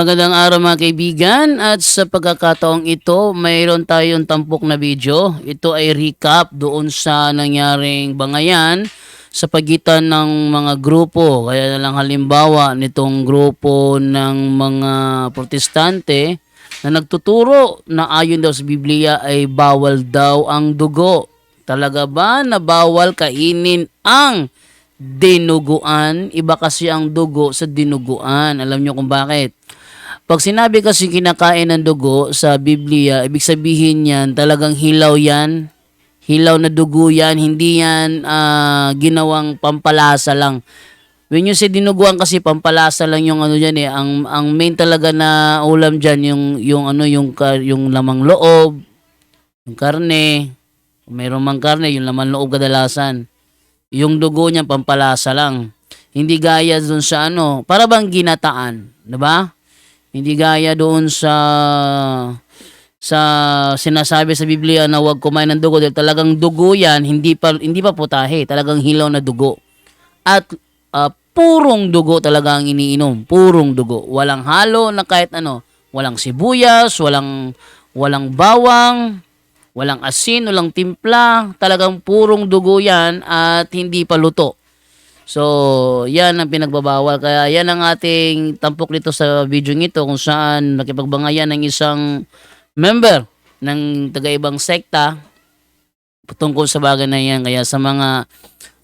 Magandang araw mga kaibigan, at sa pagkakataong ito mayroon tayong tampok na video. Ito ay recap doon sa nangyaring bangayan sa pagitan ng mga grupo. Kaya na lang halimbawa nitong grupo ng mga protestante na nagtuturo na ayon daw sa Biblia ay bawal daw ang dugo. Talaga ba na bawal kainin ang dinuguan? Iba kasi ang dugo sa dinuguan. Alam nyo kung bakit? Pag sinabi kasi kinakain ng dugo sa Biblia, ibig sabihin yan, talagang hilaw yan. Hilaw na dugo yan, hindi yan ginawang pampalasa lang. When you say dinuguan kasi pampalasa lang yung ano diyan eh. Ang main talaga na ulam diyan yung ano yung lamang loob, yung karne. Kung mayroon mang karne, yung lamang loob kadalasan. Yung dugo niya pampalasa lang. Hindi gaya dun sa ano, para bang ginataan, 'di ba? Hindi gaya doon sa sinasabi sa Biblia na huwag kumain ng dugo dahil talagang dugo yan, hindi pa putahe, talagang hilaw na dugo. At purong dugo talaga ang iniinom, purong dugo. Walang halo na kahit ano, walang sibuyas, walang bawang, walang asin, walang timpla, talagang purong dugo yan at hindi pa luto. So, yan ang pinagbabawal. Kaya yan ang ating tampok dito sa video nito kung saan nakipagbangayan ng isang member ng taga-ibang sekta tungkol sa bagay na yan. Kaya sa mga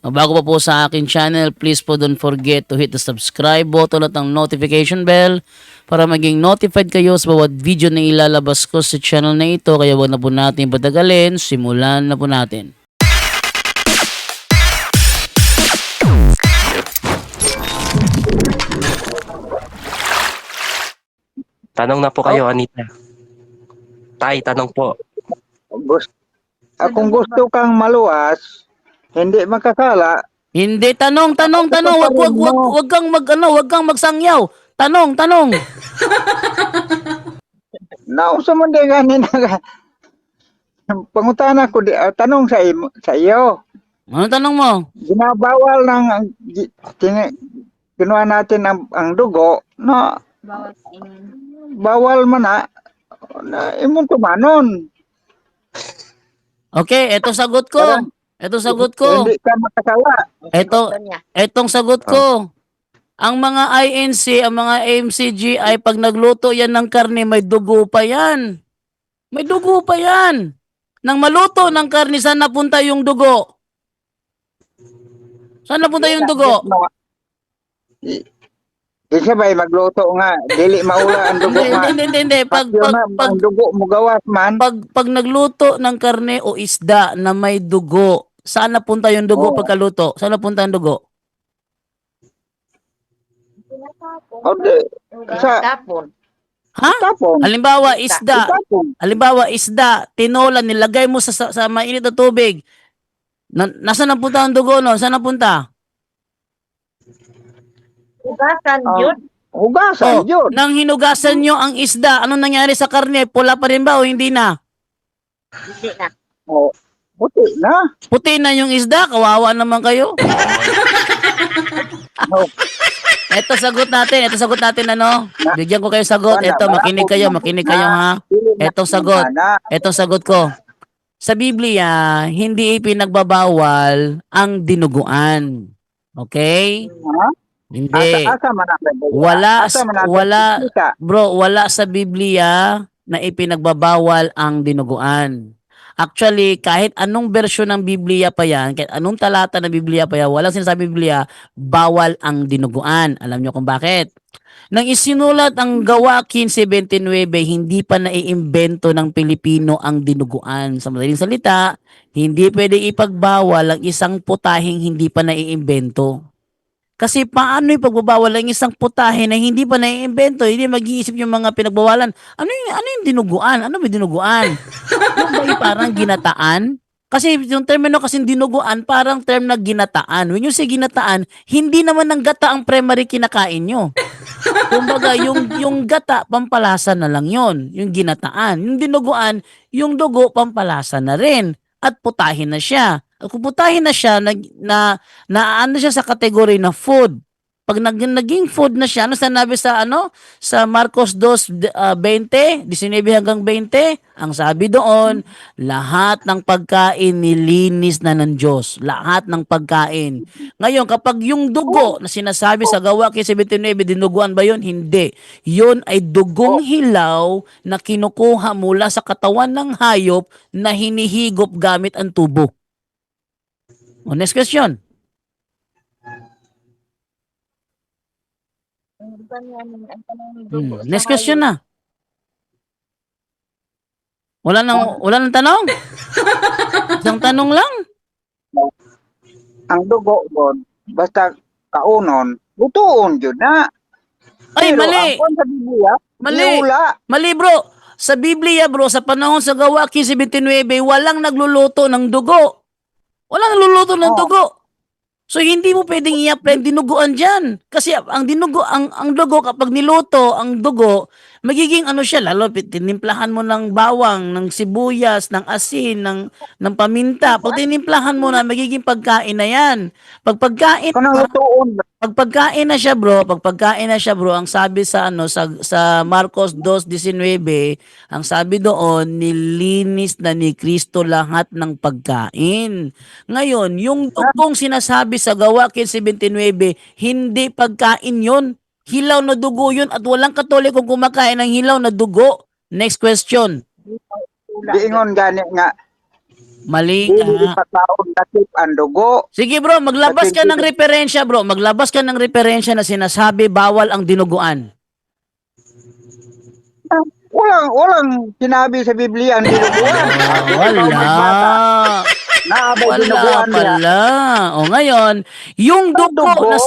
bago pa po sa akin channel, please po don't forget to hit the subscribe button at ang notification bell para maging notified kayo sa bawat video na ilalabas ko sa channel na ito. Kaya wag na po natin patagalin, simulan na po natin. Tanong na po kayo, Anita. Tay, tanong po. Kung gusto kang maluwas, hindi makakala. Hindi, tanong. Wag kang wag kang magsangyaw. Tanong. Nausa mo din ganin na pangutana ko tanong sa iyo. Ano tanong mo? Ginabawal ng kinuha natin ang dugo na bawal man na imong tumanon. Okay, eto sagot ko. Hindi ka makakala. Etong sagot ko. Ang mga INC, ang mga AMCG ay pag nagluto yan ng karne, may dugo pa yan. May dugo pa yan. Nang maluto ng karne, saan napunta yung dugo? Saan napunta yung dugo? Di sabay magluto nga, dili maula ang dugo nga. Hindi. Pag ang dugo mo gawas man. pag nagluto ng karne o isda na may dugo, saan napunta yung dugo pagkaluto? Saan napunta yung dugo? Tapon. Ha? Tapon. Halimbawa, isda. Tapon. Halimbawa, isda, tinola, nilagay mo sa mainit na tubig. Nasaan napunta ang dugo no? Saan napunta? Hugasan yun. Hugasan yun. Nang hinugasan nyo ang isda, anong nangyari sa karne? Pula pa rin ba o hindi na? Hindi na. Puti na. Puti na yung isda, kawawa naman kayo. Ito sagot natin ano? Bigyan ko kayo sagot. Ito, makinig kayo ha. Etong sagot ko. Sa Biblia, hindi ipinagbabawal ang dinuguan. Okay? Hindi. Wala sa Biblia na ipinagbabawal ang dinuguan. Actually, kahit anong bersyon ng Biblia pa yan, kahit anong talata ng Biblia pa yan, walang sinasabi Biblia, bawal ang dinuguan. Alam nyo kung bakit? Nang isinulat ang Gawa 15:29, hindi pa naiimbento ng Pilipino ang dinuguan. Sa madaling salita, hindi pwede ipagbawal ang isang putahing hindi pa naiimbento. Kasi paano ipagbabawal ang isang putahe na hindi pa naiimbento? Hindi mag-iisip yung mga pinagbawalan. Ano yung dinuguan? Ano may dinuguan? Yung ba parang ginataan? Kasi yung termino kasing dinuguan, parang term na ginataan. When you say ginataan, hindi naman ng gata ang primary kinakain nyo. Kumbaga, yung gata, pampalasa na lang yon, yung ginataan. Yung dinuguan, yung dugo, pampalasa na rin. At putahin na siya. At kung putahin na siya, ano siya sa kategory na food. Pag naging food na siya, ano sinabi sa sa Marcos 2:20, 19 hanggang 20, ang sabi doon, lahat ng pagkain nilinis na ng Diyos. Lahat ng pagkain. Ngayon, kapag yung dugo na sinasabi sa Gawa 15:29, dinuguan ba yun? Hindi. Yun ay dugong hilaw na kinukuha mula sa katawan ng hayop na hinihigop gamit ang tubo. O, next question. Next question na. Wala nang tanong? Isang tanong lang? Ang dugo ko, basta kaunon, lutuon yun na. Ay, Pero mali. ang kung sa Biblia, Mali. niula. Mali, bro. Sa Biblia, bro, sa panahon sa Gawa 15:29, walang nagluluto ng dugo. Walang nagluluto ng dugo. So hindi mo pwedeng i-apply ang dinuguan diyan. Kasi ang dugo kapag niluto ang dugo, magiging ano siya, lalo tinimplahan mo ng bawang, ng sibuyas, ng asin, ng paminta. Pag tinimplahan mo na, magiging pagkain na 'yan. Kanang lutuon. Pag pagkain na siya, bro, ang sabi sa sa Marcos 2:19, ang sabi doon, nilinis na ni Kristo lahat ng pagkain. Ngayon, yung dugong sinasabi sa Gawa 15:29, hindi pagkain 'yon. Hilaw na dugo 'yon at walang Katolikong kumakain ng hilaw na dugo. Next question. Diingon gani nga, Mali dili nga. ipataon katip ang dugo. Sige bro, maglabas ka ng referensya bro. Maglabas ka ng referensya na sinasabi bawal ang dinuguan. Walang sinabi sa Biblia ang dinuguan. Wala. Naabay Wala dinuguan niya. pala. O ngayon, yung dugo na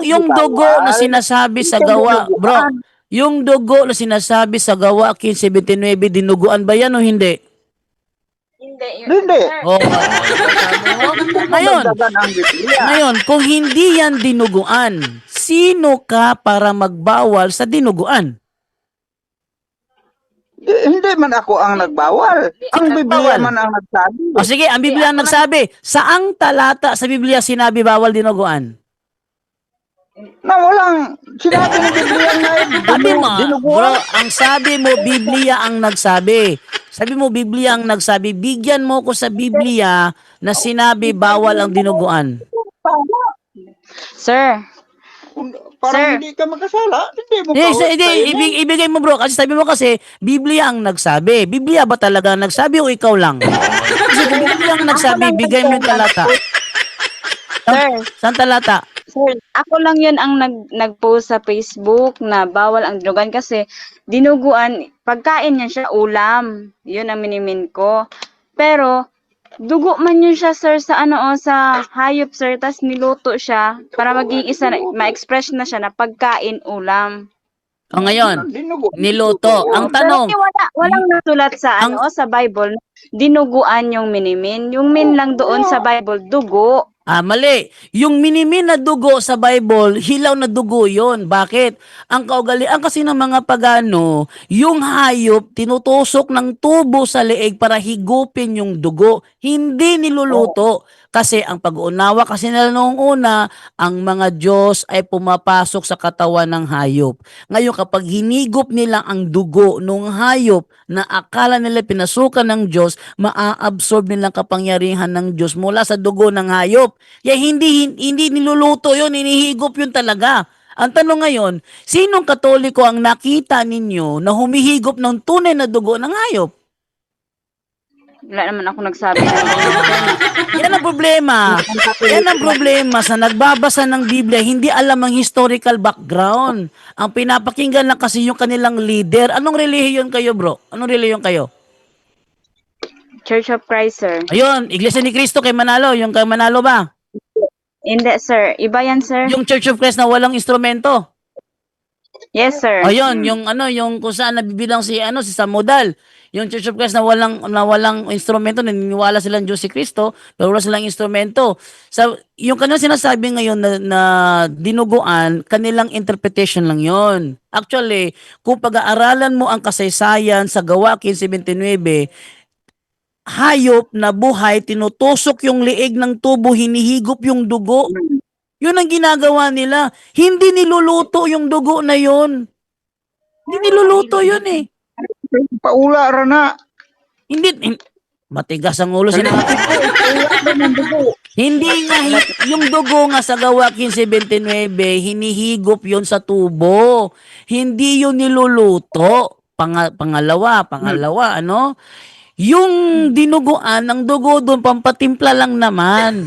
yung dugo na sinasabi sa Gawa, bro. Yung dugo na sinasabi sa Gawa 15:29, dinuguan ba yan o hindi? Hindi. O, ngayon, Dagdagan ang Biblia. ngayon, kung hindi yan dinuguan, sino ka para magbawal sa dinuguan? Hindi man ako ang nagbawal. Ang Biblia man ang nagsabi. O sige, ang Biblia ang nagsabi. Saang talata sa Biblia sinabi bawal dinuguan? Na walang sinabi ng Biblia na Sabi mo, bro, dinuguan. ang sabi mo, Biblia ang nagsabi. Sabi mo, Biblia ang nagsabi. Bigyan mo ko sa Biblia na sinabi bawal ang dinuguan. Sir, Parang Sir. hindi ka magkasala. Hindi mo Ibigay mo bro, kasi sabi mo kasi, Biblia ang nagsabi. Biblia ba talaga ang nagsabi o ikaw lang? Kasi kung Biblia ang nagsabi, bigay mo yung talata. sir, Saan talata? sir, ako lang yun ang nag-post sa Facebook na bawal ang dinuguan kasi dinuguan, pagkain niya siya ulam. Yun ang minimin ko. Pero, dugo man yun siya, sir, sa sa hayop, sir, tas niluto siya para maging isa, ma-express na siya na pagkain ulam. O ngayon, niluto. Ang tanong, Pero walang nasulat sa sa Bible, dinuguan yung minimin. Yung min lang doon sa Bible, dugo. mali. Yung minimin na dugo sa Bible, hilaw na dugo yon. Bakit? Ang kaugalian kasi ng mga pagano, yung hayop, tinutusok ng tubo sa leeg para higupin yung dugo. Hindi niluluto. Kasi ang pag-uunawa kasi nila noong una, ang mga Diyos ay pumapasok sa katawan ng hayop. Ngayon, kapag hinigop nila ang dugo ng hayop na akala nila pinasukan ng Diyos, maa-absorb nilang kapangyarihan ng Diyos mula sa dugo ng hayop. Kaya hindi niluluto yun, hinihigop yun talaga. Ang tanong ngayon, sinong Katoliko ang nakita ninyo na humihigop ng tunay na dugo ng hayop? Wala naman ako nagsabi ng ganyan. Yan ang problema. Yan ang problema sa nagbabasa ng Biblia, hindi alam ang historical background. Ang pinapakinggan lang kasi yung kanilang leader. Anong relihiyon kayo, bro? Anong relihiyon kayo? Church of Christ, sir. Ayun, Iglesia ni Cristo kay Manalo. Yung kay Manalo ba? Hindi, sir. Iba yan, sir. Yung Church of Christ na walang instrumento. Yes, sir. Ayun, yung kung saan nabibilang si Samudal. Yung Church of Christ na walang instrumento, naniniwala silang Diyos si Kristo, pero wala silang instrumento. So, yung kanilang sinasabi ngayon na dinuguan, kanilang interpretation lang yon. Actually, kung pag-aaralan mo ang kasaysayan sa Gawa 15:29, hayop na buhay, tinutusok yung liig ng tubo, hinihigop yung dugo. Yun ang ginagawa nila. Hindi niluluto yung dugo na yun. Hindi niluluto yun eh. Paula ra na. Matigas ang ulo sinabi ko. Hindi nga, yung dugo nga sa gawa 15:29, hinihigop yon sa tubo. Hindi yun niluluto. Pangalawa, ano? Yung dinuguan, ang dugo doon, pampatimpla lang naman.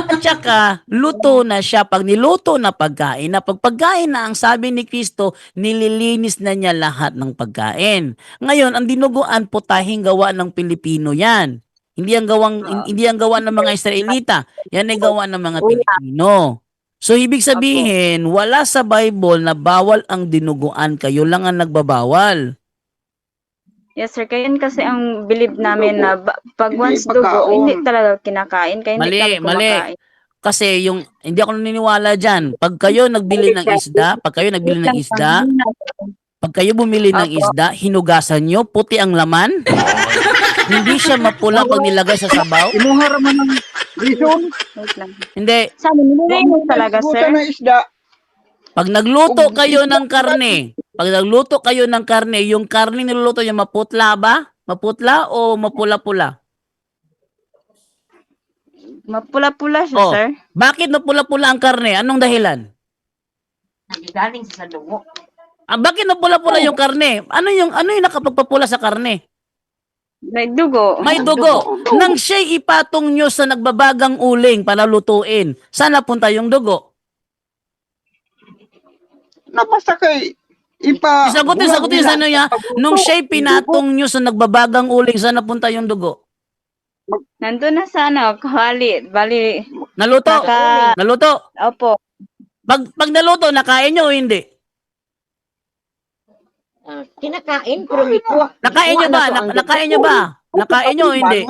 At saka, luto na siya. Pag niluto na pagkain, na pagkain na, ang sabi ni Kristo, nililinis na niya lahat ng pagkain. Ngayon, ang dinuguan, putahing gawa ng Pilipino yan. Hindi ang gawa ng mga Israelita. Yan ay gawa ng mga Pilipino. So, ibig sabihin, wala sa Bible na bawal ang dinuguan. Kayo lang ang nagbabawal. Yes, sir. Kaya yun kasi ang believe namin na pag Hindi once dugo, pagkaon. hindi talaga kinakain. Kaya hindi kami Mali. kumakain. Kasi hindi ako naniniwala dyan. Pag kayo nagbili ng isda, pag kayo bumili ng isda, hinugasan nyo, puti ang laman. Hindi siya mapula pag nilagay sa sabaw. Inuha ra man ng reason. Wait lang. Hindi. Sa amin, nililinis talaga, Buta sir. na isda. Pag nagluto kayo ng karne, yung karne niluluto nyo, maputla ba? Maputla o mapula-pula? Mapula-pula siya, Oh. sir. Bakit mapula-pula ang karne? Anong dahilan? Nagigaling sa dugo. Bakit mapula-pula yung karne? Ano yung nakapagpapula sa karne? May dugo. May dugo. Nang siya'y ipatong nyo sa nagbabagang uling para lutuin, saan napunta yung dugo? Napasta kay Sagutin sa ano niya. Nung siya'y pinatong nyo sa nagbabagang uling, saan napunta yung dugo? Nandun na sa ano, kawali. Bali, Naluto? Naluto? opo. Pag naluto, nakain nyo o hindi? Kinakain, pero mikuha. Nakain nyo ba? Nakain nyo ba? Nakain nyo o hindi?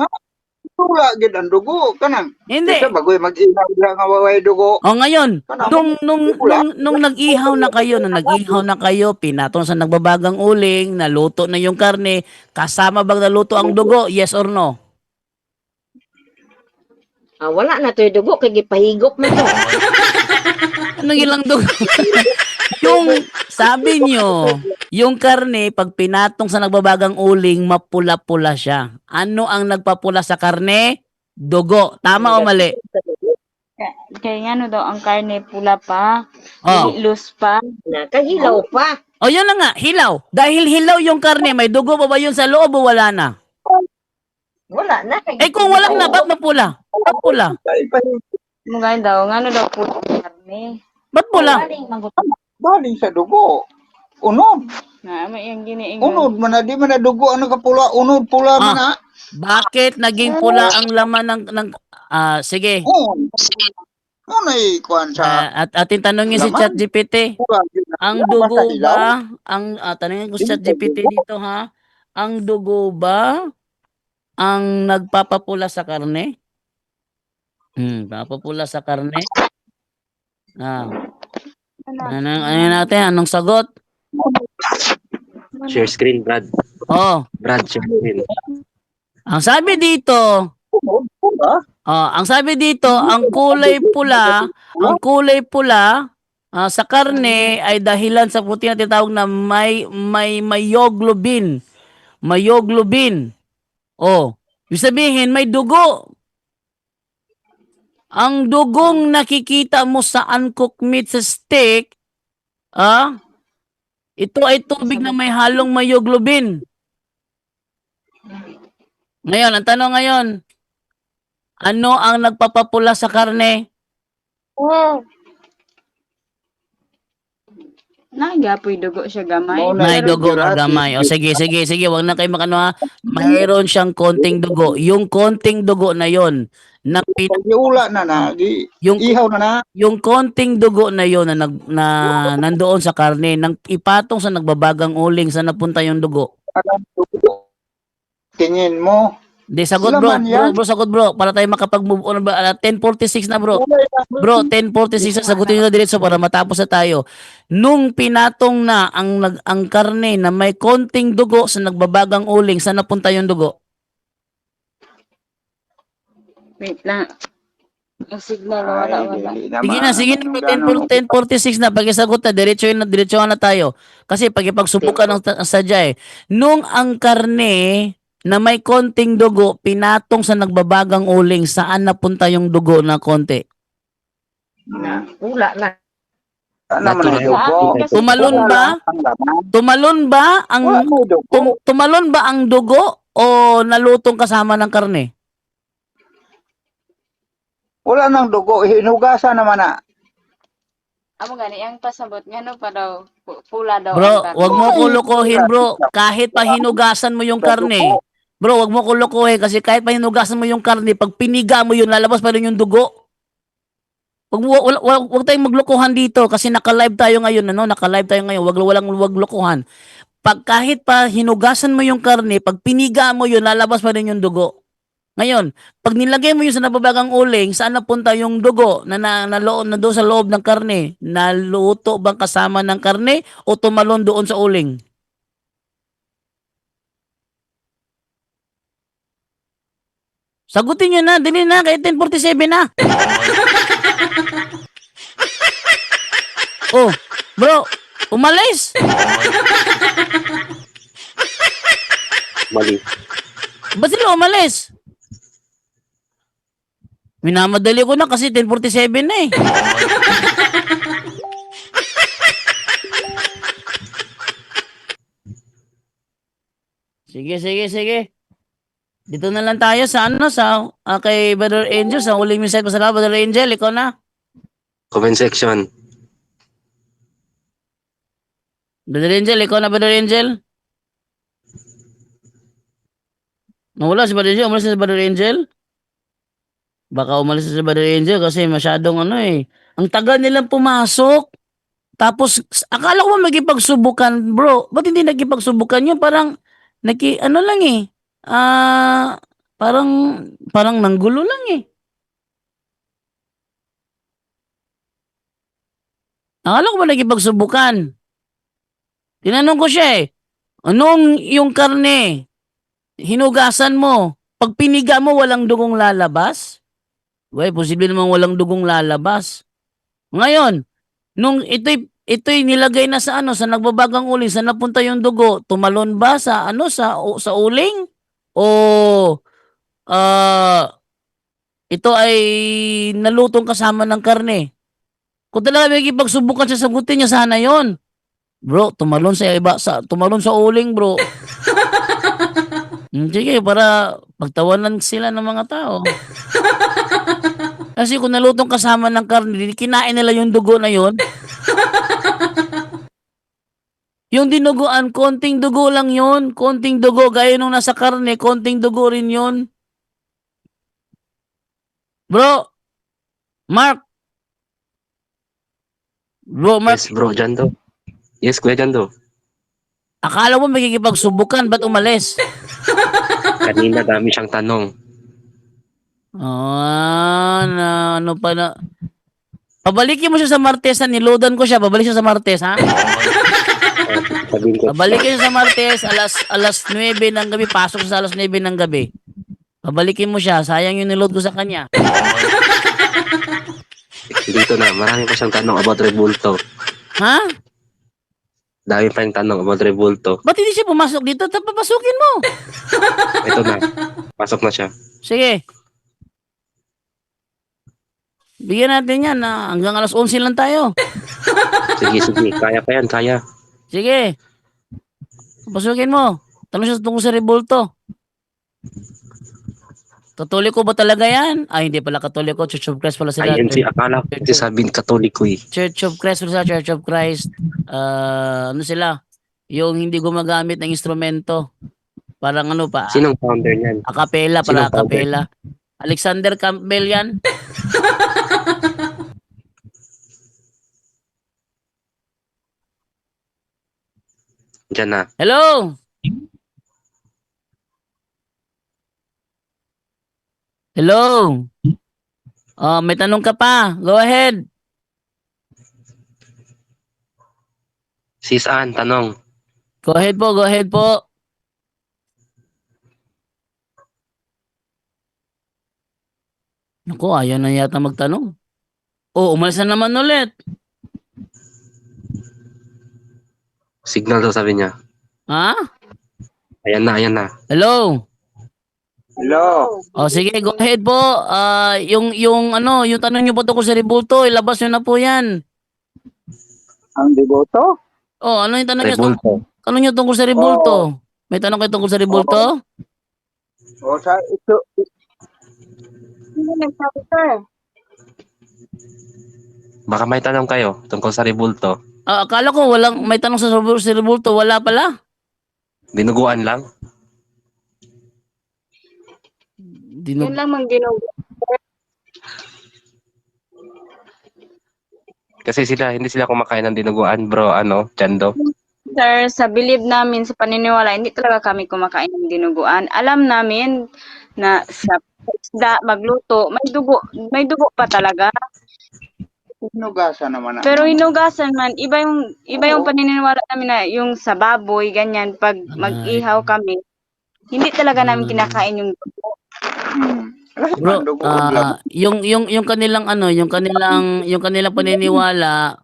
Tula gid ang dugo kanang. Hindi. Kasi bagoy mag-ihaw lang nga way dugo. O ngayon, nung nag-ihaw na kayo, pinatong sa nagbabagang uling, naluto na yung karne, kasama bang naluto ang dugo? Yes or no? Wala na to yung dugo, kaya gipahigop man to. Anong ilang dugo? Yung sabi nyo, yung karne, pag pinatong sa nagbabagang uling, mapula-pula siya. Ano ang nagpapula sa karne? Dugo. Tama o mali? Kaya nga ano daw, ang karne pula pa. Oh. Loose pa. Nakahilaw pa. O yun na nga, hilaw. Dahil hilaw yung karne, may dugo pa ba yun sa loob o wala na? Wala na. Eh kung wala na, ba't mapula? Ba't pula? Mugay daw, nga ano daw pula ang karne. Ba't pula? Baling sa dugo. Unod. Na, may yung giniingon. Unod man na di man na dugo ano ka pula, unod pula man na. Bakit naging pula ang laman ng sige. Unay kuan sa At atin tanongin si Laman? ChatGPT. pula. Ang dugo ba, tanongin ko si ChatGPT dito ha, ang dugo ba ang nagpapapula sa karne? Papapula sa karne? Ano natin? Anong sagot? Share screen, Brad. Oh, Brad, share screen. ang sabi dito, ang sabi dito, ang kulay pula sa karne ay dahilan sa puti na tinatawag na may myoglobin. Myoglobin. Oh, ibig sabihin may dugo. Ang dugong nakikita mo sa uncooked meat sa steak, ito ay tubig na may halong myoglobin. Ngayon, ang tanong ngayon, ano ang nagpapapula sa karne? Nagapoy dugo siya gamay. May Pero dugo na gamay. O sige, wag na kayo makano ha. Mayroon siyang konting dugo. Yung konting dugo na yon na Iula na na, di yung ihaw na na. yung konting dugo na yon na nandoon sa karne nang ipatong sa nagbabagang uling, sa napunta yung dugo. Alam dugo. Tingin mo. Di sagot Sila bro, man yan. sagot bro para tayo makapag-move on ba. 10:46 na bro. Bro, 10:46 na, sagutin nyo na diretso para matapos na tayo. Nung pinatong na ang karne na may konting dugo sa nagbabagang uling, saan napunta yung dugo? wait lang. Yung signal, wala, Ay, wala. dili Sige na, bro, naman. 10:46 na. Pakisagot na, diretso na tayo. Kasi pagipagsubukan ng sadya eh. Nung ang karne na may konting dugo, pinatong sa nagbabagang uling, saan napunta yung dugo na konti? Na, wala na. Ano naman Natural. ang dugo? Sa akin kasi Tumalon Wala ba? lang ang laman. Tumalon ba ang Wala mo dugo. tumalon ba ang dugo o nalutong kasama ng karne? Wala nang dugo. Hinugasan naman na. amo gani ang pasabot nga no pa daw pula daw ang Bro, karne. wag mo ko Ay, lokohin, bro. Kahit pa hinugasan mo yung Sa karne. dugo. Bro, wag mo ko lokohin kasi kahit pa hinugasan mo yung karne, pag piniga mo yun, lalabas pa rin yung dugo. Wag tayong maglokohan dito kasi naka-live tayo ngayon, ano? Naka-live tayo ngayon. Wag lokohan. Pag kahit pa hinugasan mo yung karne, pag piniga mo yun, lalabas pa rin yung dugo. Ngayon, pag nilagay mo yun sa nababagang uling, saan napunta yung dugo na doon sa loob ng karne? Naluto bang kasama ng karne o tumalon doon sa uling? Sagutin nyo na, dili na, kahit 10:47 na. Oh, bro, umalis. Mali. Ba't sila umalis? Minamadali ko na kasi 10:47 na eh. Sige. Dito na lang tayo sa kay Brother Angel, sa uling mensahe ko sa lahat. Brother Angel, ikaw na. Comment section. Brother Angel, ikaw na, Brother Angel. Nawala si Brother Angel, umalis na si Brother Angel. Baka umalis na si Brother Angel kasi masyadong eh. Ang tagal nilang pumasok. Tapos, akala ko ba magipagsubukan, bro? Ba't hindi nagipagsubukan yun? Parang, ano lang eh. Parang, nanggulo lang eh. Akala ko ba nagipagsubukan? Tinanong ko siya eh. Anong yung karne? Hinugasan mo. Pag piniga mo, walang dugong lalabas? Well, posible naman walang dugong lalabas. Ngayon, nung ito'y nilagay na sa sa nagbabagang uling, saan napunta yung dugo? Tumalon ba sa sa uling? O ito ay nalutong kasama ng karne? Kung talaga may ipagsubukan siya, sagutin niya sana yon. Bro, tumalon sa uling, bro. Sige, para pagtawanan sila ng mga tao. Kasi kung nalutong kasama ng karne, kinain nila yung dugo na yon. Yung dinuguan, konting dugo lang yon. Konting dugo, gaya nung nasa karne, konting dugo rin yon. Bro, Mark. Bro, Mark, Yes, bro, Jando. Yes, Kuya Jando. akala mo magkikipagsubukan, ba't umalis? Kanina dami siyang tanong. Ano pa na? Pabalikin mo siya sa Martes, ha? Niloadan ko siya. Babalik siya sa Martes, ha? Sabihin ko, Pabalikin siya sa Martes, alas 9 ng gabi. Pasok siya sa alas 9 ng gabi. Pabalikin mo siya. Sayang yung niload ko sa kanya. dito na, marami pa siyang tanong about Rebulto. Ha? Dami pa yung tanong about Rebulto. Ba't hindi siya pumasok dito? Papasukin mo. Ito na, pasok na siya. Sige. Bigyan natin yan. Hanggang alas 11 lang tayo. Sige, kaya pa yan, kaya. Sige. Pasukin mo. Tanong siya tungkol sa Rebulto. Katoliko ba talaga yan? Ay, hindi pala Katoliko. Church of Christ pala sila. INC, akala ko kasi sabihin Katoliko eh. Church of Christ pala sila. Church of Christ. Ano sila? Yung hindi gumagamit ng instrumento. Parang ano pa. Sinong founder niyan? Acapella Sinong pala. Acapella. Alexander Campbell yan. Diyan na. Hello? Hello? May tanong ka pa. Go ahead. Sis Ann, tanong. Go ahead po. Go ahead po. Naku, ayaw na yata magtanong. Oh, umalis na naman ulit. Signal daw sabi niya. Ha? Ayan na, ayan na. Hello? Hello. O sige, go ahead po. Yung ano, yung tanong niyo po tungkol sa Rebulto, ilabas niyo na po yan. Ang deboto? Oh, ano yung tanong niyo? Rebulto. Tanong niyo tungkol sa Rebulto. May tanong kayo tungkol sa Rebulto? O sa ito, Sino nagsabi, sir? Baka may tanong kayo tungkol sa Rebulto. Akala ko walang may tanong sa Rebulto, wala pala. Dinuguan lang. Yun lang mang dinugo. Kasi hindi sila kumakain ng dinuguan, bro, Chando. Sir, sa bilib namin, sa paniniwala, hindi talaga kami kumakain ng dinuguan. Alam namin na sa isda magluto, may dugo pa talaga. hinugasan naman. Pero hinugasan man, iba yung paniniwala namin na yung sa baboy, ganyan, pag mag-ihaw kami, hindi talaga namin kinakain yung dugo. Bro, yung kanilang ano, yung kanilang paniniwala,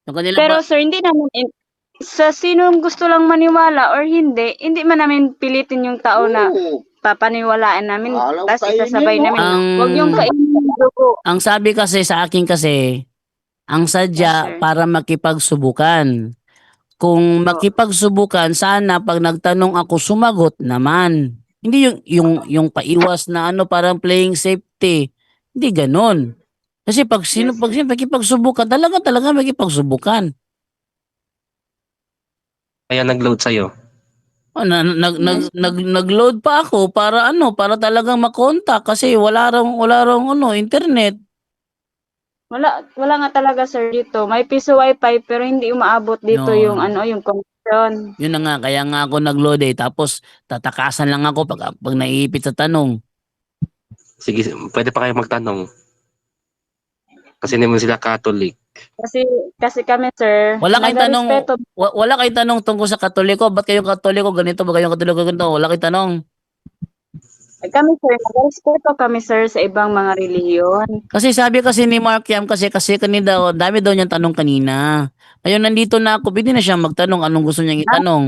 yung kanilang Pero sir, hindi namin, sa sinong gusto lang maniwala or hindi man namin pilitin yung tao na papaniwalaan namin, Alaw tapos kainin isasabay mo. namin. Ang- Huwag yung kainin yung dugo. ang sabi kasi sa akin kasi, ang Yes, sadya sir. para makipagsubukan. Kung makipagsubukan, sana pag nagtanong ako, sumagot naman. Hindi yung paiwas na ano, parang playing safety. Hindi ganon. Kasi pag makipagsubukan, talaga makipagsubukan. Kaya nag-load sa'yo. Oh, nag-load pa ako para para talagang makontak kasi wala raw internet. Wala nga talaga sir dito. May piso wifi pero hindi umaabot dito Yun. yung connection. Yun na nga, kaya nga ako nag-load tapos tatakasan lang ako pag naiipit sa tanong. Sige, pwede pa kayo magtanong. Kasi hindi mo sila Catholic. Kasi kami sir, Wala kayong tanong, nagarespeto. wala kayong tanong tungkol sa Katoliko. Ba't kayong Katoliko ganito? Ba kayong Katoliko ganito? Wala kayong tanong. Kami sir, nagarespeto kami sir sa ibang mga relihiyon. Kasi sabi kasi ni Mark Yam kasi kanina dami daw niyang tanong kanina. Ngayon nandito na ako, pwede na siya magtanong anong gusto niyang itanong.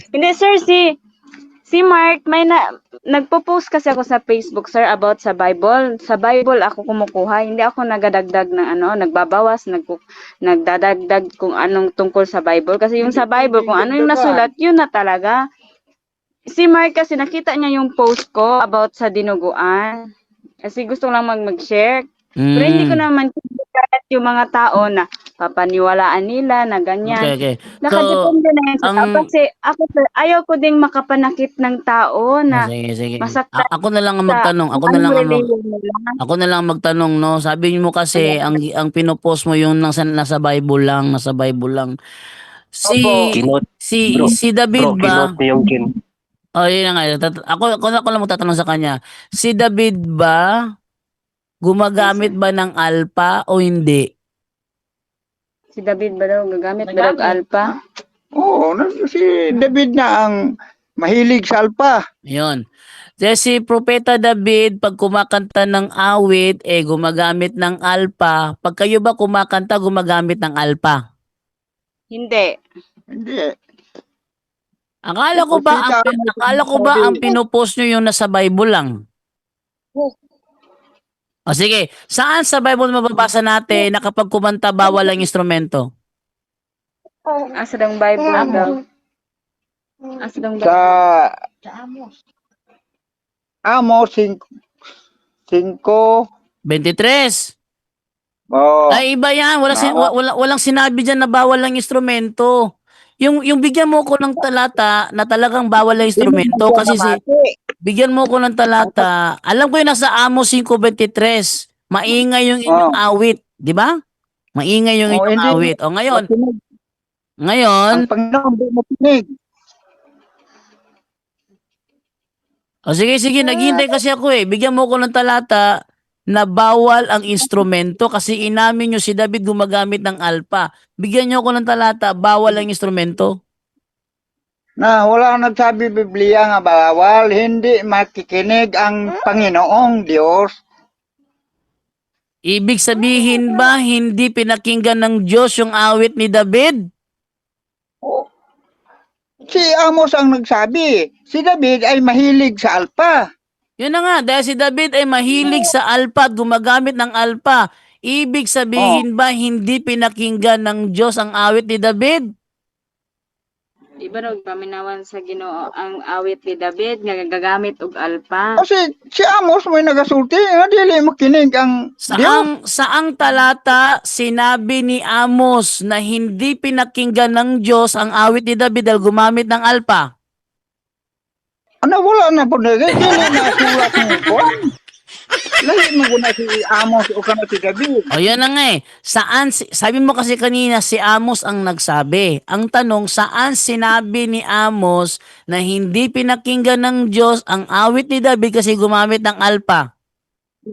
Hindi sir, si Mark, nagpo-post kasi ako sa Facebook sir about sa Bible. Sa Bible ako kumukuha, hindi ako nagadagdag ng nagbabawas, nagdadagdag kung anong tungkol sa Bible. Kasi yung sa Bible, kung ano yung nasulat, yun na talaga. Si Mark kasi nakita niya yung post ko about sa dinuguan. Kasi gusto lang mag-share. Pero hindi ko naman kinakat yung mga tao na papaniwalaan nila na ganyan. Okay. Nakadepende na yun sa tao. Kasi ako sir, ayaw ko ding makapanakit ng tao na Sige. masaktan Ako na lang ang magtanong. Ako na lang ang magtanong, no. Sabi mo kasi ang pinopost mo yung nasa Bible lang, Si Opo. si David Bro, ba? kinote niyo yung Oh, yun na nga. Ako lang magtatanong sa kanya. Si David ba gumagamit ba ng alpha o hindi? Si David ba daw gagamit ba daw alpha? Oo, si David na ang mahilig sa alpa. Yun. Si Propeta David, pag kumakanta ng awit, gumagamit ng alpha. Pag kayo ba kumakanta, gumagamit ng alpha? Hindi. Hindi. Akala ko ba ang pinopost nyo yung nasa Bible lang? O sige, saan sa Bible mababasa natin na kapag kumanta bawal ang instrumento? Asa daw Bible daw? Asa daw Sa Amos 5. 23. Oh, Ay, iba yan. Walang sinabi dyan na bawal ang instrumento. Yung bigyan mo ko ng talata na talagang bawal ang instrumento kasi bigyan mo ko ng talata. Alam ko yung nasa Amos 5:23. Maingay yung inyong awit, di ba? Maingay yung inyong hindi. awit. O ngayon, Ang Panginoon di makinig. sige, naghihintay kasi ako Bigyan mo ko ng talata na bawal ang instrumento kasi inamin nyo si David gumagamit ng alpa. Bigyan nyo ko ng talata, bawal ang instrumento. Na wala nagsabi Biblia nga bawal, hindi makikinig ang Panginoong Diyos Ibig sabihin ba hindi pinakinggan ng Diyos yung awit ni David? Oh, si Amos ang nagsabi, si David ay mahilig sa alpa. Yun na nga, dahil si David ay mahilig sa alpa at gumagamit ng alpa. Ibig sabihin ba hindi pinakinggan ng Diyos ang awit ni David? Di ba daw paminawan sa Ginoo ang awit ni David nga gagamit og alpa? Kasi si Amos may nagasulti, nga dili makinig ang Dios. Saang talata sinabi ni Amos na hindi pinakinggan ng Diyos ang awit ni David dahil gumamit ng alpa? Ano, wala na po na, dili na sulat mo po. Lahi mo na si Amos o kana si David. O yun na nga eh. Sabi mo kasi kanina si Amos ang nagsabi. Ang tanong, saan sinabi ni Amos na hindi pinakinggan ng Diyos ang awit ni David kasi gumamit ng alpa?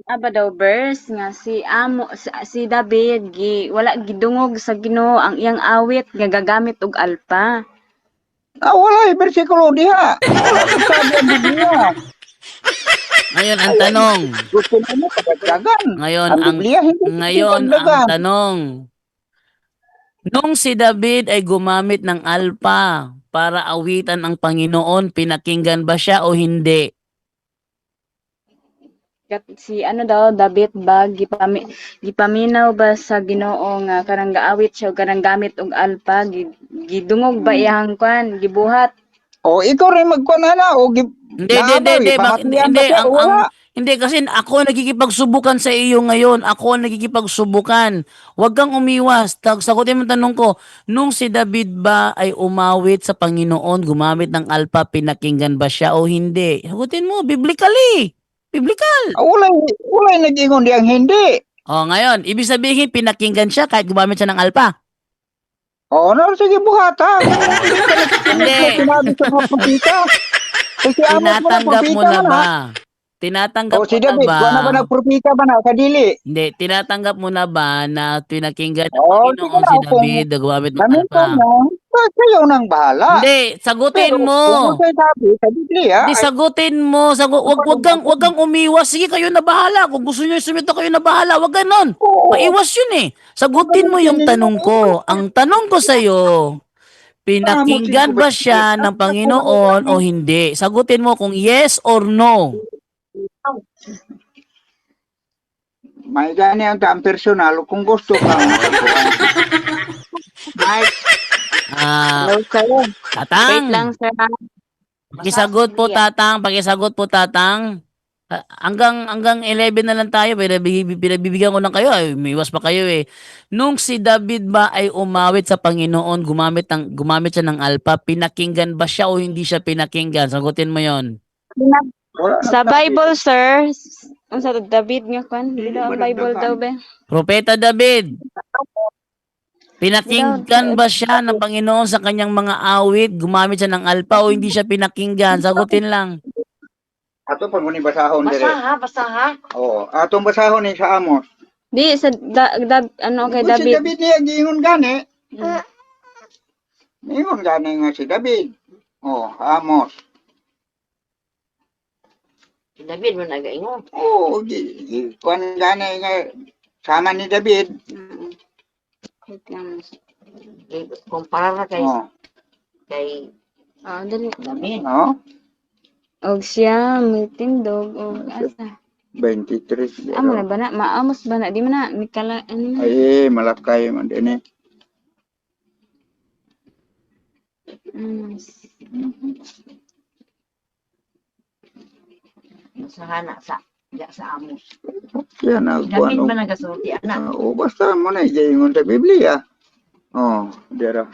Aba daw verse nga si David wala gidungog sa Ginoo ang iyang awit nga gagamit og alpa. Wala bersikulo diha. Wala sabi ang Biblia. Ngayon ang tanong, Gusto mo pagdagan. ngayon Ang ang Biblia hindi ngayon ang pagdagan. tanong, nung si David ay gumamit ng alpa para awitan ang Panginoon, pinakinggan ba siya o hindi? Si ano daw David ba gipaminaw ba sa Ginoo nga kanang gaawit siya og kanang gamit og alpa gidungog ba iyang kwan gibuhat? O ikaw rin magkuhan na o Hindi kasi ako nagkikipagsubukan sa iyo ngayon. Ako ang nagkikipagsubukan. Huwag kang umiwas. Sagutin mo ang tanong ko, nung si David ba ay umawit sa Panginoon, gumamit ng alpa, pinakinggan ba siya o hindi? Sagutin mo, biblically. Biblical. Wala nag-ingon diyang hindi. O ngayon, ibig sabihin, pinakinggan siya kahit gumamit siya ng alpa. Sige buhata. Hindi. Sinabi sa mga propita. Si Amos Tinatanggap mo na ba? Tinatanggap si mo na David, ba? wala ba nagpropita ba na sa dili? Hindi, tinatanggap mo na ba na pinakinggan ng Sige Panginoon na, si David na gumamit ng Ganun alpa? kayo nang bahala. Hindi, sagutin mo. Kung sa'yo sabi sa Biblia, Hindi, sagutin mo. Wag kang umiwas. Sige, kayo na bahala. Kung gusto niyo sumito, kayo na bahala. Wag ganon. Maiwas yun eh. Sagutin mo yung tanong ko. Ang tanong ko sa'yo, pinakinggan ba siya ng Panginoon o hindi? Sagutin mo kung yes or no. may gani ang taang personal kung gusto ka. Mark, Ah, hello sir. Wait Tatang. lang sir. Pakisagot po, Tatang. Pakisagot po, Tatang. Hanggang 11 na lang tayo. Pinabibigyan ko lang kayo. Ay, umiwas pa kayo eh. Nung si David ba ay umawit sa Panginoon, gumamit siya ng alpa, pinakinggan ba siya o hindi siya pinakinggan? Sagutin mo yon. Sa Bible sir, ang sa David nga kwan, dili daw ang Bible daw be. Propeta David, pinakinggan ba siya ng Panginoon sa kanyang mga awit? Gumamit siya ng alpa o hindi siya pinakinggan? Sagutin lang. Ato pag muni basahon dire. Basaha. Oo, atong basahon ni sa Amos. Di sa ano kay Si David. David niya giingon gani. Mm. Ingon gani nga si David. Amos. David man nagaingon. Kuan gani nga sama ni David. Mm. Wait lang. Kumpara na kay Oh, kay Dali. David. Og siya may tindog og asa. 23. Amo na ba na? Maamos ba na? Di man na mikala ano na. Ay, malakay man din eh. Basaha na sa Amos. Kaya na David kuan. man nagasulti ana. Basta mo na giingon sa Biblia. Dira.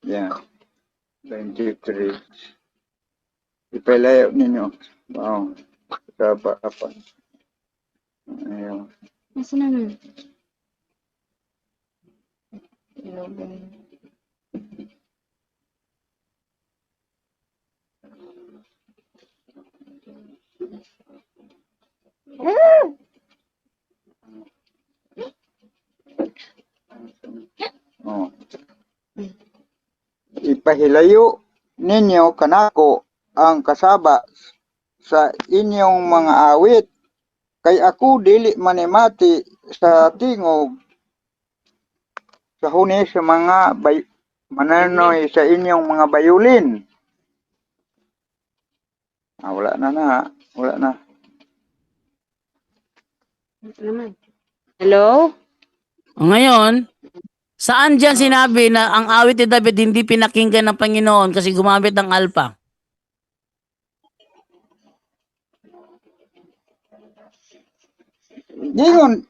Yeah. 23. Ipalayo ninyo. Wow. Kaba apa. Ayun. Asa na nun? ipahilayo ninyo kanako ang kasaba sa inyong mga awit, kay ako dili manimati sa tingog sa huni sa mga mananoy sa inyong mga bayulin. Wala na. Hello? Ngayon, saan dyan sinabi na ang awit ni David hindi pinakinggan ng Panginoon kasi gumamit ng alpa? Gingon,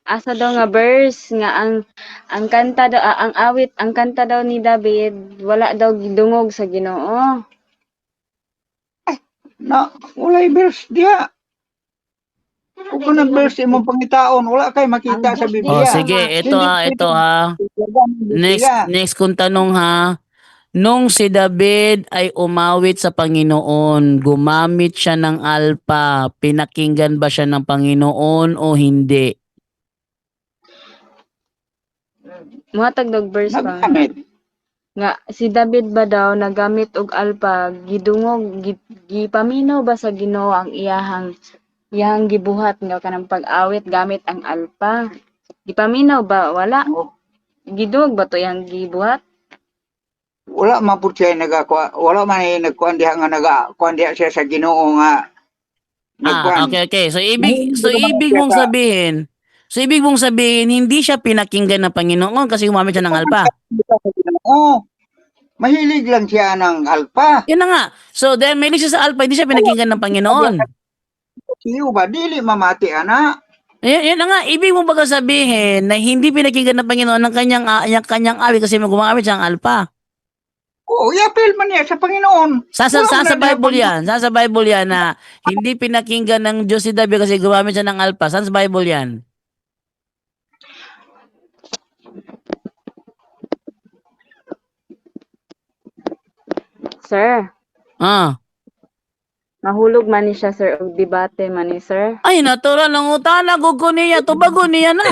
Asa daw nga verse nga ang kanta daw ang awit ang kanta daw ni David wala daw gidungog sa Ginoo. na walay verse diha. Kung nag-verse imong pangitaon, wala kay makita sa Oh, Biblia. sige, ito ha. Next kong tanong ha. Nung si David ay umawit sa Panginoon, gumamit siya ng alpa, pinakinggan ba siya ng Panginoon o hindi? Muhatag daw verse pa. Nagamit. Nga si David ba daw nagamit og alpa gidungog gipaminaw ba sa Ginoo ang iyahang gibuhat nga kanang pag-awit gamit ang alpa? Gipaminaw ba wala? Gidungog ba to yang gibuhat? Wala man pud siya wala man nagkuan diha nga nagakuan diha siya sa Ginoo nga nagkuan. Okay. So ibig mong sabihin hindi siya pinakinggan ng Panginoon kasi gumamit siya ng alpa. Oo. Mahilig lang siya ng alpa. Yun na nga. So dahil may siya sa alpa, hindi siya pinakinggan ng Panginoon. Siyo ba dili mamati ana? Yun na nga, ibig mo baga sabihin na hindi pinakinggan ng Panginoon ng kanyang awit kasi gumamit siya ng alpa. Oo, yapil man niya sa Panginoon. Sa Bible yan. Sa Bible yan na hindi pinakinggan ng Diyos si David kasi gumamit siya ng alpa. Saan sa Bible yan? Sir, nahulog man ni siya sir og debate man ni sir. Ay, natural ng utana. Gugo niya. Tubago niya na.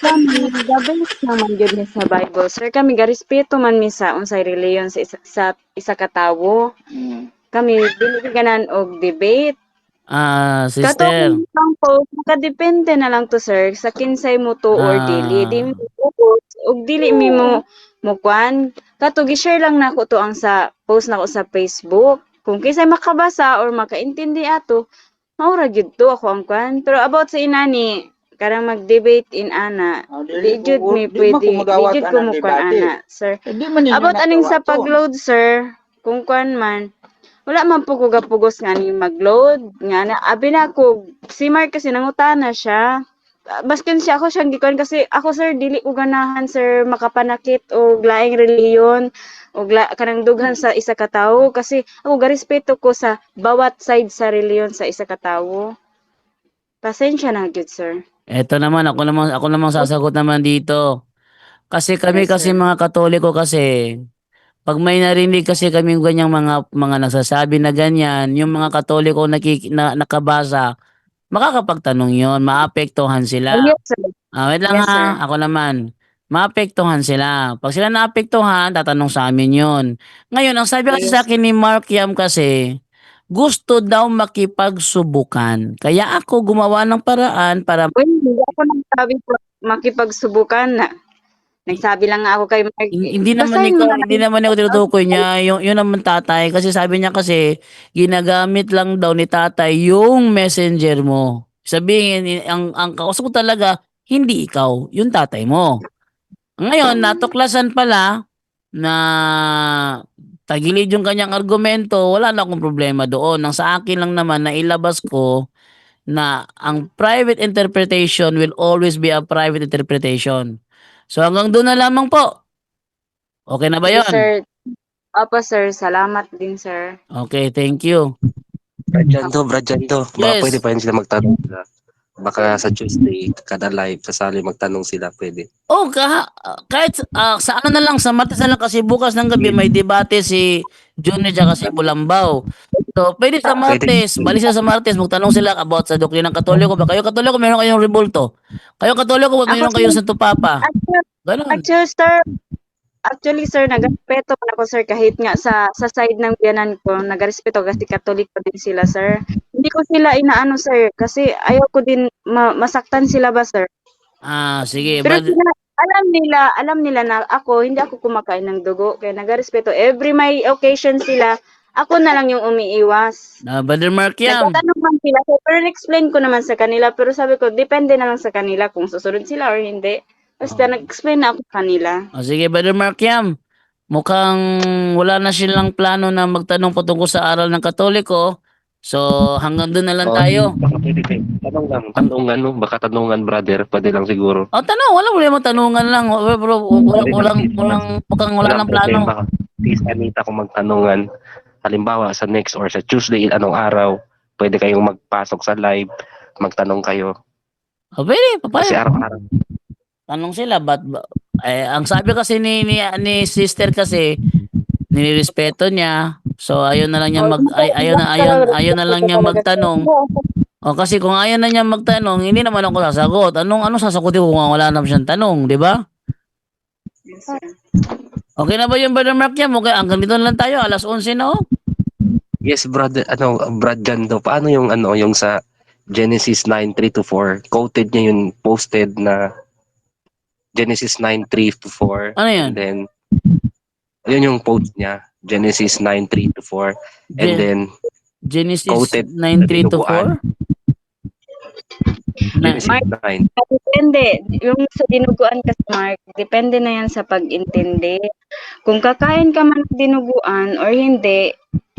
Kami gabis naman gyud ni sa Bible. Sir, kami garespeto man mi sa unsay reliyon sa isa ka tawo. Kami dili ganan og debate. Sister. Katong lang po, nakadepende na lang to sir sa kinsay mo to or dili. Di mi focus og dili mi mo kwan. Kato gi-share lang nako to ang sa post nako sa Facebook. Kung kinsay makabasa or makaintindi ato, maura gyud to ako ang kwan. Pero about sa inani, karang mag-debate in ana, di jud mi pwede, di jud ko mo kwan ana, sir. About aning sa pag-load sir, kung kwan man, wala man po ko gapugos nga ni mag-load nga na abi na ko si Mark kasi nangutana siya. Baskin siya ako siyang gikuan kasi ako sir dili ko ganahan sir makapanakit og laing reliyon og kanang dughan sa isa ka tawo kasi ako garespeto ko sa bawat side sa reliyon sa isa ka tawo. Pasensya na gyud sir. Eto naman, ako naman sasagot naman dito. Kasi kami Yes, kasi sir. mga Katoliko kasi, pag may narinig kasi kami ganyang mga nagsasabi na ganyan, yung mga Katoliko nakabasa, makakapagtanong yon, maapektuhan sila. Yes sir. Wait lang Yes, ha, sir. ako naman. Maapektuhan sila. Pag sila naapektuhan, tatanong sa amin yon. Ngayon, ang sabi kasi Yes. sa akin ni Mark Yam kasi, gusto daw makipagsubukan. Kaya ako gumawa ng paraan para Uy, hindi ako nagsabi po makipagsubukan na. Nagsabi lang nga ako kay Mark. hindi naman basahin mo na hindi naman ako tinutukoy niya yun naman tatay kasi sabi niya kasi ginagamit lang daw ni tatay yung messenger mo. Sabihin ang kausap ko talaga hindi ikaw, yung tatay mo. Ngayon natuklasan pala na tagilid yung kanyang argumento, wala na akong problema doon. Ang sa akin lang naman na ilabas ko na ang private interpretation will always be a private interpretation. So hanggang doon na lamang po. Okay na ba Yes, yun? sir. Opo, sir. Salamat din, sir. Okay, thank you. Bradyando. Baka Yes. pwede pa rin sila magtanong sila. Baka sa Tuesday, kada live, kasali magtanong sila, pwede. Oh, kahit sa ano na lang, sa Martes na lang kasi bukas ng gabi may debate si Junior at si Bulambao. So, pwede sa Martes, balik sila sa Martes, magtanong sila about sa doktrina ng Katoliko. Ba kayo Katoliko, meron kayong rebulto. Kayo Katoliko, meron kayong Santo Papa. Ganun. Actually, sir, nagrespeto man ako, sir, kahit nga sa side ng biyanan ko, nagrespeto kasi Katoliko din sila, sir. Hindi ko sila inaano, sir, kasi ayaw ko din masaktan sila ba, sir. Sige. Pero sila, alam nila na hindi ako kumakain ng dugo, kaya nagrespeto. Every may occasion sila, ako na lang yung umiiwas. Brother Markiam. Nagtatanong man sila, so, pero explain ko naman sa kanila, pero sabi ko, depende na lang sa kanila kung susunod sila or hindi. Basta nag-explain na ako sa kanila. Sige, Brother Markiam. Mukhang wala na silang plano na magtanong patungkol sa aral ng Katoliko. So, hanggang doon na lang tayo. Baka pwede kayo. Tanungan, baka tanungan, brother. Pwede lang siguro. Tanong. Wala mo tanungan lang. Bro, wala ng plano. Baka please, Anita, kung magtanungan, halimbawa sa next or sa Tuesday, anong araw, pwede kayong magpasok sa live, magtanong kayo. Pwede, Kasi papaya. araw-araw. Tanong sila, ang sabi kasi ni sister kasi, nirespeto niya. So, ayaw na lang niya ayaw na lang niya magtanong. Kasi kung ayaw na niya magtanong, hindi naman ako sasagot. Anong sasagutin ko kung wala naman siyang tanong, di ba? Yes, sir. Okay na ba yung Brother Mark niya? Okay, hanggang dito na lang tayo. 11:00 na, oh. Yes, brother, Brad Gando, paano yung yung sa Genesis 9:3-4, quoted niya yung posted na Genesis 9:3-4. Ano yan? And then, yun yung post niya, Genesis 9:3-4. And then, Genesis quoted 9:3-4? Genesis 9. Depende. Yung sa dinuguan kasi, Mark, depende na yan sa pag-intindi. Kung kakain ka man ng dinuguan or hindi,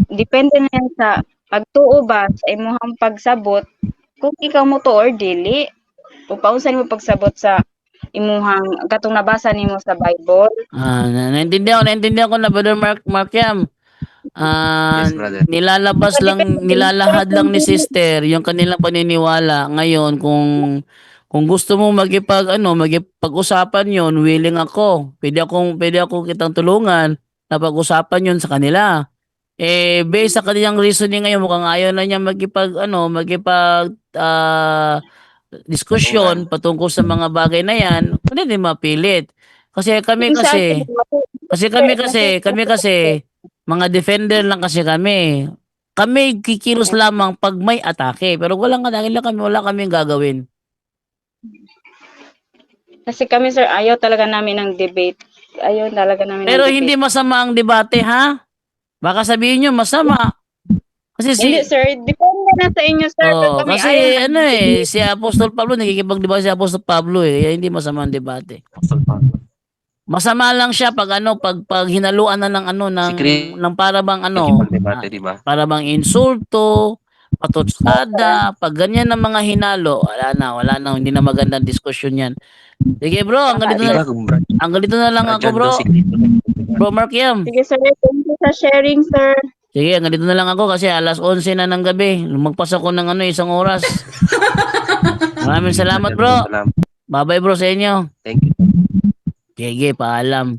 depende na yan sa pagtuo ba sa imuhang pagsabot kung ikaw mo to or dili. Kung pausan mo pagsabot sa imuhang katong nabasa nimo sa Bible. Naintindihan ko na, Brother Mark Yam. Yes, brother. Nilalahad lang ni sister yung kanilang paniniwala. Ngayon, kung gusto mo magipag-usapan yon, willing ako. Pwede ako kitang tulungan na pag-usapan yon sa kanila. Based sa kanilang reasoning ngayon, mukhang ayaw na niya diskusyon patungkol sa mga bagay na yan, hindi din mapilit. Kasi kami mga defender lang kasi kami. Kami kikilos lamang pag may atake, pero walang atake lang kami, wala kaming gagawin. Kasi kami, sir, ayaw talaga namin ng debate. Ayaw talaga namin Pero ng debate. hindi masama ang debate, ha? Baka sabihin nyo masama. Kasi Hindi, sir. Depende na sa inyo, sir. Pero kami kasi ayaw ng si Apostol Pablo, nakikipag-debate si Apostol Pablo kaya hindi masama ang debate. Masama lang siya pag hinaluan na ng para bang Debate, di ba? para bang insulto, patutsada, pag ganyan ng mga hinalo, wala na, hindi na magandang diskusyon yan. Sige bro, hanggang dito na lang ako bro. Bro Mark Yam. Sige, sir. Thank you sa sharing, sir. Sige, hanggang dito na lang ako kasi 11:00 na ng gabi. Lumagpas ako ng 1 oras. Maraming salamat bro. Bye-bye bro sa inyo. Thank you. Sige, paalam.